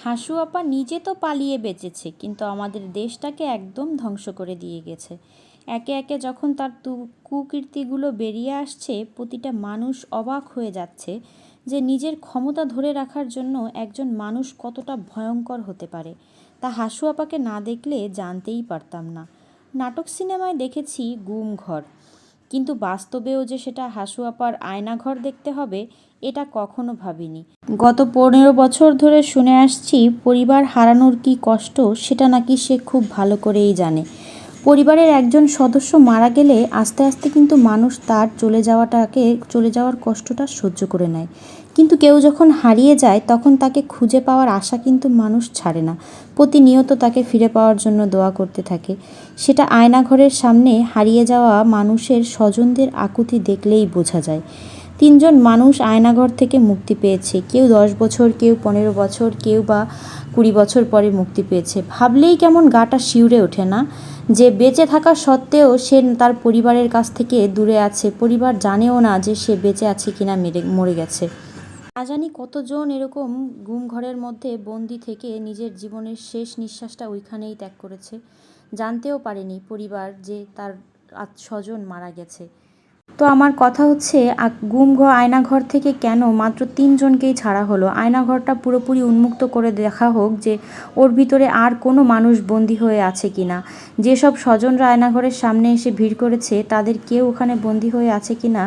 হাসু আপা নিজে তো পালিয়ে বেঁচেছে, কিন্তু আমাদের দেশটাকে একদম ধ্বংস করে দিয়ে গেছে। একে একে যখন তার কুকীর্তিগুলো বেরিয়ে আসছে, প্রতিটা মানুষ অবাক হয়ে যাচ্ছে যে নিজের ক্ষমতা ধরে রাখার জন্য একজন মানুষ কতটা ভয়ঙ্কর হতে পারে। তা হাসু আপাকে না দেখলে জানতেই পারতাম না। নাটক সিনেমায় দেখেছি গুম ঘর, কিন্তু বাস্তবেও যে সেটা হাসু আপার আয়নাঘর দেখতে হবে, এটা কখনো ভাবিনি। গত 15 বছর ধরে শুনে আসছি পরিবার হারানোর কী কষ্ট, সেটা নাকি সে খুব ভালো করেই জানে। পরিবারের একজন সদস্য মারা গেলে আস্তে আস্তে কিন্তু মানুষ তার চলে যাওয়ার কষ্টটা সহ্য করে নেয়, কিন্তু কেউ যখন হারিয়ে যায় তখন তাকে খুঁজে পাওয়ার আশা কিন্তু মানুষ ছাড়ে না। প্রতিনিয়ত তাকে ফিরে পাওয়ার জন্য দোয়া করতে থাকে। সেটা আয়নাঘরের সামনে হারিয়ে যাওয়া মানুষের স্বজনদের আকুতি দেখলেই বোঝা যায়। 3জন মানুষ আয়নাঘর থেকে মুক্তি পেয়েছে, কেউ 10 বছর, কেউ 15 বছর, কেউ বা 20 বছর পরে মুক্তি পেয়েছে। ভাবলেই কেমন গাটা শিউরে ওঠে না, যে বেঁচে থাকা সত্ত্বেও সে তার পরিবারের কাছ থেকে দূরে আছে। পরিবার জানেও না যে সে বেঁচে আছে কিনা মরে গেছে। না জানি কতজন এরকম গুম ঘরের মধ্যে বন্দি থেকে নিজের জীবনের শেষ নিঃশ্বাসটা ওইখানেই ত্যাগ করেছে। জানতেও পারেনি পরিবার যে তার স্বজন মারা গেছে। তো আমার কথা হচ্ছে, আয়নাঘর থেকে কেন মাত্র 3জনকেই ছাড়া হলো? আয়নাঘরটা পুরোপুরি উন্মুক্ত করে দেখা হোক, যে ওর ভিতরে আর কোনো মানুষ বন্দি হয়ে আছে কিনা। যেসব স্বজনরা আয়নাঘরের সামনে এসে ভিড় করেছে, তাদের কেউ ওখানে বন্দি হয়ে আছে কিনা।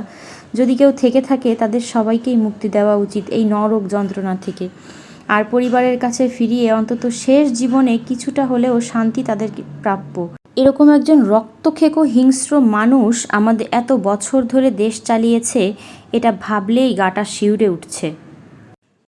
যদি কেউ থেকে থাকে, তাদের সবাইকেই মুক্তি দেওয়া উচিত এই নরক যন্ত্রণা থেকে। আর পরিবারের কাছে ফিরিয়ে অন্তত শেষ জীবনে কিছুটা হলেও শান্তি তাদের প্রাপ্য। এরকম একজন রক্তখেকো হিংস্র মানুষ আমাদের এত বছর ধরে দেশ চালিয়েছে, এটা ভাবলেই গাটা শিউরে উঠছে।